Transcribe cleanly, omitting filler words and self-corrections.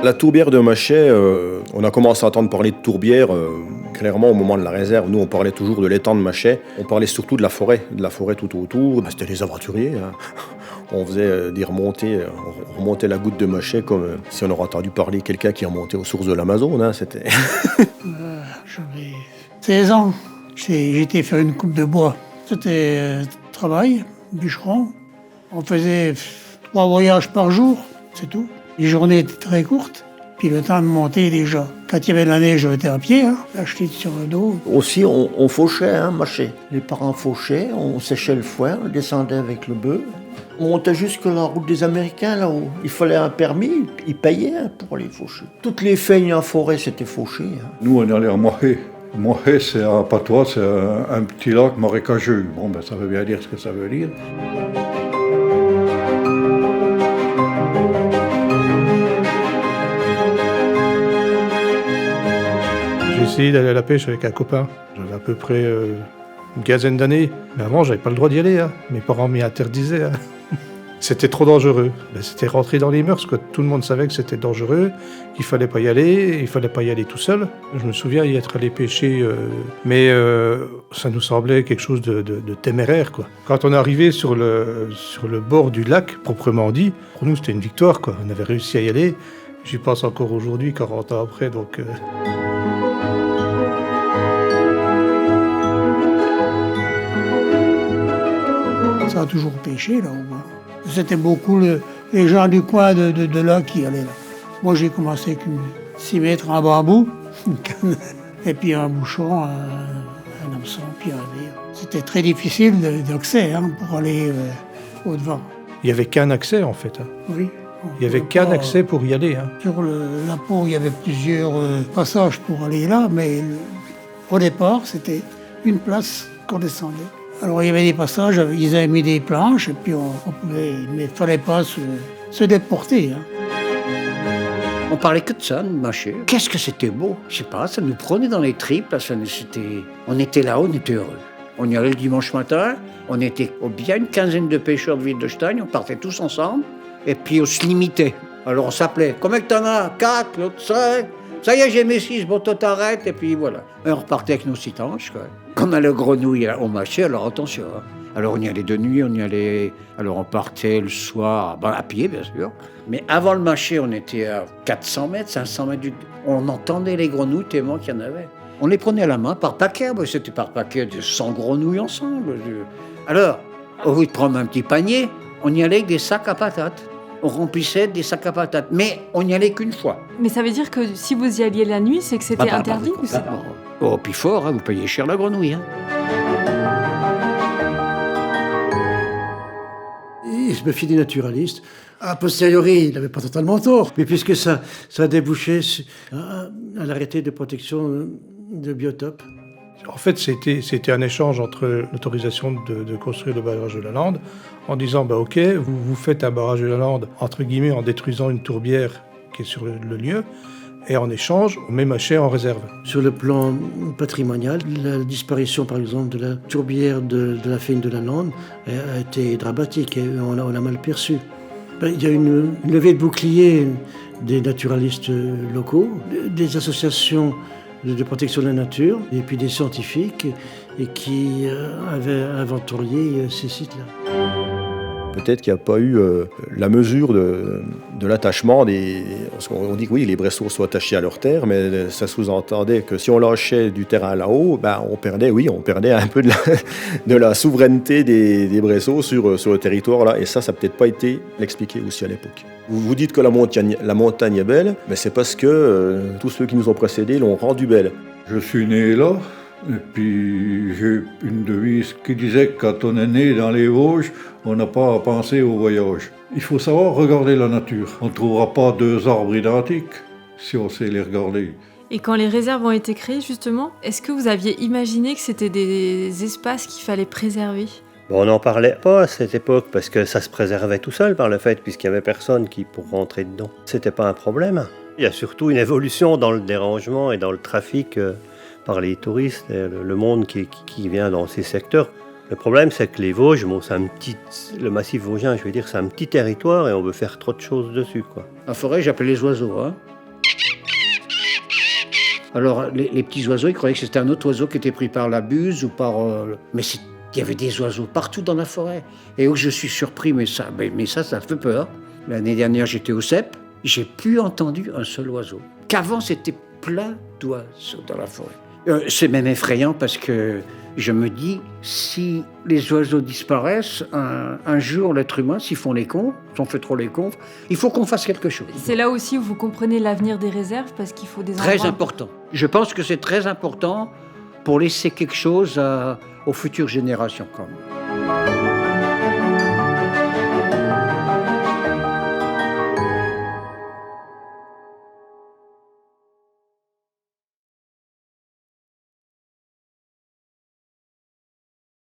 La tourbière de Machet, on a commencé à entendre parler de tourbière clairement au moment de la réserve. Nous, on parlait toujours de l'étang de Machet. On parlait surtout de la forêt tout autour. C'était les aventuriers. Hein. On faisait des remontées, on remontait la goutte de Machet comme si on aurait entendu parler de quelqu'un qui remontait aux sources de l'Amazone. Hein. C'était... J'avais 16 ans. J'ai été faire une coupe de bois. C'était travail, bûcheron. On faisait 3 voyages par jour, c'est tout. Les journées étaient très courtes, puis le temps de monter déjà. Quand il y avait de la neige, j'étais à pied, acheté sur le dos. Aussi, on fauchait, Machet. Les parents fauchaient, on séchait le foin, on descendait avec le bœuf. On montait jusque la route des Américains, là-haut. Il fallait un permis, ils payaient pour aller faucher. Toutes les feignes en forêt, c'était fauché. Nous, on allait à Moiré. Moiré, c'est un patois, c'est un petit lac marécageux. Bon, ça veut bien dire ce que ça veut dire. J'ai essayé d'aller à la pêche avec un copain. J'avais à peu près une quinzaine d'années. Mais avant, j'avais pas le droit d'y aller. Hein. Mes parents m'y interdisaient. Hein. C'était trop dangereux. C'était rentré dans les mœurs, quoi. Tout le monde savait que c'était dangereux, qu'il fallait pas y aller, il fallait pas y aller tout seul. Je me souviens y être allé pêcher, mais ça nous semblait quelque chose de téméraire, quoi. Quand on est arrivé sur le bord du lac, proprement dit, pour nous c'était une victoire, quoi. On avait réussi à y aller. J'y pense encore aujourd'hui, 40 ans après, donc... Ça a toujours pêché, là, au moins. C'était beaucoup les gens du coin de là qui allaient là. Moi, j'ai commencé avec 6 mètres en bambou, une canne, et puis un bouchon, un hameçon, puis un verre. C'était très difficile d'accès pour aller au-devant. Il n'y avait qu'un accès, en fait. Hein. Oui. Il n'y avait qu'un accès pour y aller. Hein. Sur la peau, il y avait plusieurs passages pour aller là, mais au départ, c'était une place qu'on descendait. Alors il y avait des passages, ils avaient mis des planches, et puis on pouvait, mais il ne fallait pas se déporter. Hein. On parlait que de ça, de Machet. Qu'est-ce que c'était beau. Je sais pas, ça nous prenait dans les tripes. Là, on était là, on était heureux. On y allait le dimanche matin, on était bien une quinzaine de pêcheurs de Wildenstein, on partait tous ensemble, et puis on se limitait. Alors on s'appelait, combien que t'en as? 4, l'autre 5. Ça y est, j'ai mes 6, bon, toi t'arrêtes, et puis voilà. Et on repartait avec nos 6 tanches, quoi. Quand on allait au Grenouille, au Machet, alors attention. Hein. Alors on y allait de nuit, alors on partait le soir, à pied bien sûr. Mais avant le Machet, on était à 400 mètres, 500 mètres on entendait les grenouilles tellement qu'il y en avait. On les prenait à la main par paquet, c'était par paquet de 100 grenouilles ensemble. Alors, au lieu de prendre un petit panier, on y allait avec des sacs à patates. On remplissait des sacs à patates, mais on n'y allait qu'une fois. Mais ça veut dire que si vous y alliez la nuit, c'est que c'était interdit ou c'est... Oh, puis fort, vous payez cher la grenouille. Hein. Il se méfiait des naturalistes. A posteriori, il n'avait pas totalement tort, mais puisque ça a débouché à l'arrêté de protection de biotopes. En fait, c'était un échange entre l'autorisation de construire le barrage de la Lande, en disant, OK, vous faites un barrage de la Lande, entre guillemets, en détruisant une tourbière qui est sur le lieu, et en échange, on met Machet en réserve. Sur le plan patrimonial, la disparition, par exemple, de la tourbière de la Feigne de la Lande a été dramatique, et on l'a mal perçu. Il y a une levée de bouclier des naturalistes locaux, des associations de protection de la nature, et puis des scientifiques qui avaient inventorié ces sites-là. Peut-être qu'il n'y a pas eu la mesure de l'attachement des... Parce qu'on dit que oui, les Bressots sont attachés à leur terre, mais ça sous-entendait que si on lâchait du terrain là-haut, on perdait un peu de la souveraineté des Bressots sur le territoire là. Et ça n'a peut-être pas été expliqué aussi à l'époque. Vous dites que la montagne est belle, mais c'est parce que tous ceux qui nous ont précédés l'ont rendue belle. Je suis né là. Et puis j'ai une devise qui disait que quand on est né dans les Vosges, on n'a pas à penser au voyage. Il faut savoir regarder la nature. On ne trouvera pas 2 arbres identiques si on sait les regarder. Et quand les réserves ont été créées, justement, est-ce que vous aviez imaginé que c'était des espaces qu'il fallait préserver ? On n'en parlait pas à cette époque parce que ça se préservait tout seul par le fait, puisqu'il n'y avait personne pour rentrer dedans. C'était pas un problème. Il y a surtout une évolution dans le dérangement et dans le trafic par les touristes, et le monde qui vient dans ces secteurs. Le problème, c'est que les Vosges, le massif vosgien, c'est un petit territoire et on veut faire trop de choses dessus, quoi. La forêt, j'appelais les oiseaux. Hein. Alors, les petits oiseaux, ils croyaient que c'était un autre oiseau qui était pris par la buse ou par... Mais il y avait des oiseaux partout dans la forêt. Et où je suis surpris, mais ça fait peur. L'année dernière, j'étais au CEP, j'ai plus entendu un seul oiseau. Qu'avant, c'était plein d'oiseaux dans la forêt. C'est même effrayant parce que je me dis, si les oiseaux disparaissent, un jour, l'être humain, s'ils font les cons, si on fait trop les cons, il faut qu'on fasse quelque chose. C'est là aussi où vous comprenez l'avenir des réserves, parce qu'il faut des Très endroits... important. Je pense que c'est très important pour laisser quelque chose aux futures générations quand même.